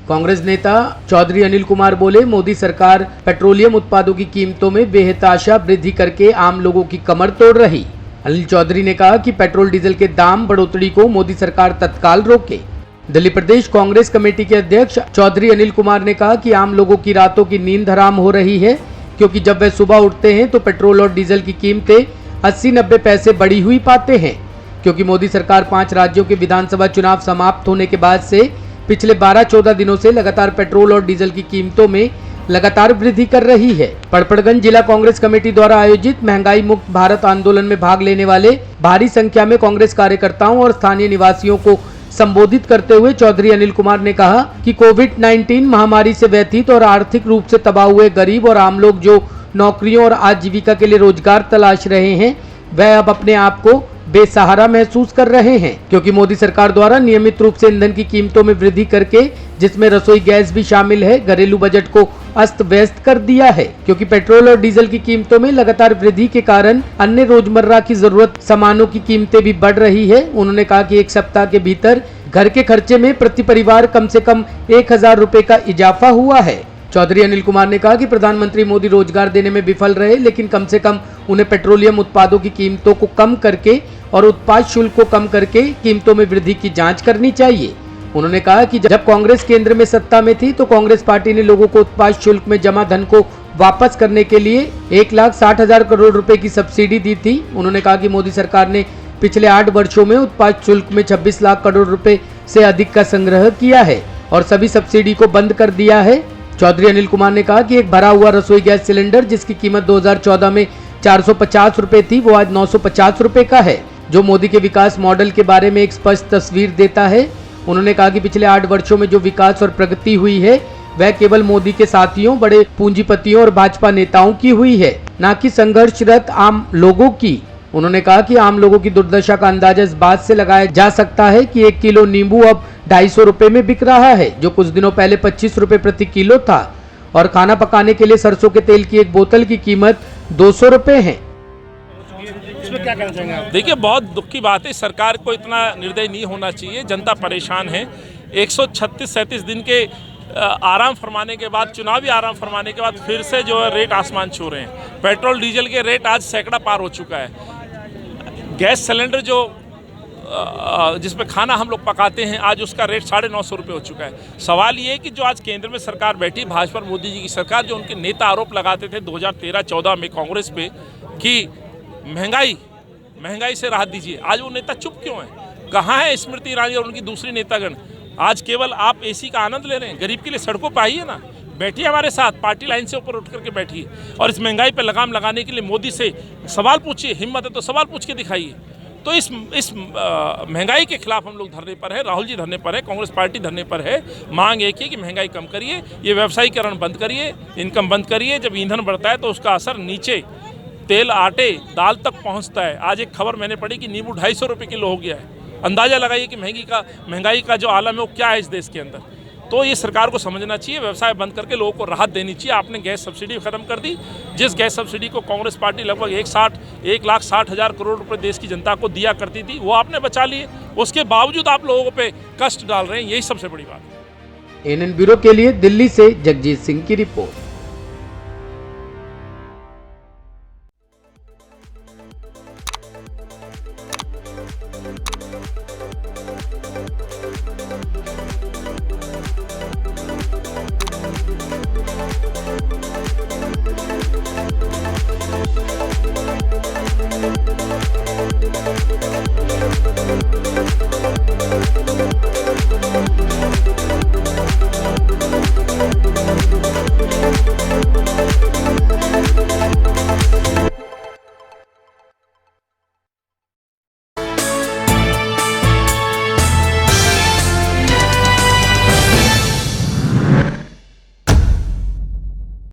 कांग्रेस नेता चौधरी अनिल कुमार बोले, मोदी सरकार पेट्रोलियम उत्पादों की कीमतों में बेतहाशा वृद्धि करके आम लोगों की कमर तोड़ रही। अनिल चौधरी ने कहा कि पेट्रोल डीजल के दाम बढ़ोतरी को मोदी सरकार तत्काल रोके। दिल्ली प्रदेश कांग्रेस कमेटी के अध्यक्ष चौधरी अनिल कुमार ने कहा कि आम लोगों की रातों की नींद हराम हो रही है, क्योंकि जब वे सुबह उठते हैं तो पेट्रोल और डीजल की कीमतें 80-90 पैसे बढ़ी हुई पाते हैं, क्योंकि मोदी सरकार 5 राज्यों के विधानसभा चुनाव समाप्त होने के बाद से पिछले 12-14 दिनों से लगातार पेट्रोल और डीजल की कीमतों में लगातार वृद्धि कर रही है। पड़पड़गंज जिला कांग्रेस कमेटी द्वारा आयोजित महंगाई मुक्त भारत आंदोलन में भाग लेने वाले भारी संख्या में कांग्रेस कार्यकर्ताओं और स्थानीय निवासियों को संबोधित करते हुए चौधरी अनिल कुमार ने कहा कि कोविड-19 महामारी से व्यथित और आर्थिक रूप से तबाह हुए गरीब और आम लोग जो नौकरियों और आजीविका के लिए रोजगार तलाश रहे हैं, वह अब अपने आप को बेसहारा महसूस कर रहे हैं, क्योंकि मोदी सरकार द्वारा नियमित रूप से ईंधन की कीमतों में वृद्धि करके, जिसमें रसोई गैस भी शामिल है, घरेलू बजट को अस्त व्यस्त कर दिया है। क्योंकि पेट्रोल और डीजल की कीमतों में लगातार वृद्धि के कारण अन्य रोजमर्रा की जरूरत सामानों की कीमतें भी बढ़ रही है। उन्होंने कहा कि एक सप्ताह के भीतर घर के खर्चे में प्रति परिवार कम से कम 1000 रुपए का इजाफा हुआ है। चौधरी अनिल कुमार ने कहा कि प्रधानमंत्री मोदी रोजगार देने में विफल रहे, लेकिन कम से कम उन्हें पेट्रोलियम उत्पादों की कीमतों को कम करके और उत्पाद शुल्क को कम करके कीमतों में वृद्धि की जांच करनी चाहिए। उन्होंने कहा कि जब कांग्रेस केंद्र में सत्ता में थी तो कांग्रेस पार्टी ने लोगों को उत्पाद शुल्क में जमा धन को वापस करने के लिए 1,60,000 करोड़ रुपए की सब्सिडी दी थी। उन्होंने कहा कि मोदी सरकार ने पिछले 8 वर्षों में उत्पाद शुल्क में 26 लाख करोड़ रुपए से अधिक का संग्रह किया है और सभी सब्सिडी को बंद कर दिया है। चौधरी अनिल कुमार ने कहा कि एक भरा हुआ रसोई गैस सिलेंडर जिसकी कीमत 2014 में 450 रुपए थी, वो आज 950 रुपए का है, जो मोदी के विकास मॉडल के बारे में एक स्पष्ट तस्वीर देता है। उन्होंने कहा कि पिछले 8 वर्षों में जो विकास और प्रगति हुई है, वह केवल मोदी के साथियों, बड़े पूंजीपतियों और भाजपा नेताओं की हुई है, न कि संघर्षरत आम लोगों की। उन्होंने कहा कि आम लोगों की दुर्दशा का अंदाजा इस बात से लगाया जा सकता है कि 1 किलो नींबू अब 250 रुपए में बिक रहा है, जो कुछ दिनों पहले 25 रुपए प्रति किलो था, और खाना पकाने के लिए सरसों के तेल की एक बोतल की कीमत 200 रुपए है। इसमें क्या कहना चाहेंगे आप? देखिए, बहुत दुख की बात है, सरकार को इतना निर्दयी नहीं होना चाहिए। जनता परेशान है। 136-37 दिन के आराम फरमाने के बाद, चुनावी आराम फरमाने के बाद फिर से जो है रेट आसमान छू रहे हैं। पेट्रोल डीजल के रेट आज सैकड़ा पार हो चुका है। गैस सिलेंडर जो जिसमें खाना हम लोग पकाते हैं, आज उसका रेट 950 रुपये हो चुका है। सवाल ये है कि जो आज केंद्र में सरकार बैठी, भाजपा मोदी जी की सरकार, जो उनके नेता आरोप लगाते थे 2013-14 में कांग्रेस पे कि महंगाई से राहत दीजिए, आज वो नेता चुप क्यों है? कहाँ है स्मृति ईरानी और उनकी दूसरी नेतागण? आज केवल आप एसी का आनंद ले रहे हैं। गरीब के लिए सड़कों पर आइए ना, बैठिए हमारे साथ, पार्टी लाइन से ऊपर उठ करके बैठिए और इस महंगाई पर लगाम लगाने के लिए मोदी से सवाल पूछिए। हिम्मत है तो सवाल पूछ के दिखाइए। तो इस महंगाई के खिलाफ हम लोग धरने पर है, राहुल जी धरने पर है, कांग्रेस पार्टी धरने पर है। मांग एक है कि महंगाई कम करिए, ये व्यवसायीकरण बंद करिए, इनकम बंद करिए। जब ईंधन बढ़ता है तो उसका असर नीचे तेल, आटे, दाल तक पहुंचता है। आज एक खबर मैंने पढ़ी कि नींबू 250 रुपये किलो हो गया है। अंदाजा लगाइए कि महंगाई का जो आलम है वो क्या है इस देश के अंदर। तो ये सरकार को समझना चाहिए, व्यवसाय बंद करके लोगों को राहत देनी चाहिए। आपने गैस सब्सिडी खत्म कर दी, जिस गैस सब्सिडी को कांग्रेस पार्टी लगभग 1,60,000 करोड़ रुपए देश की जनता को दिया करती थी, वो आपने बचा लिए। उसके बावजूद आप लोगों पे कष्ट डाल रहे हैं, यही सबसे बड़ी बात है। एएनएन ब्यूरो के लिए दिल्ली से जगजीत सिंह की रिपोर्ट।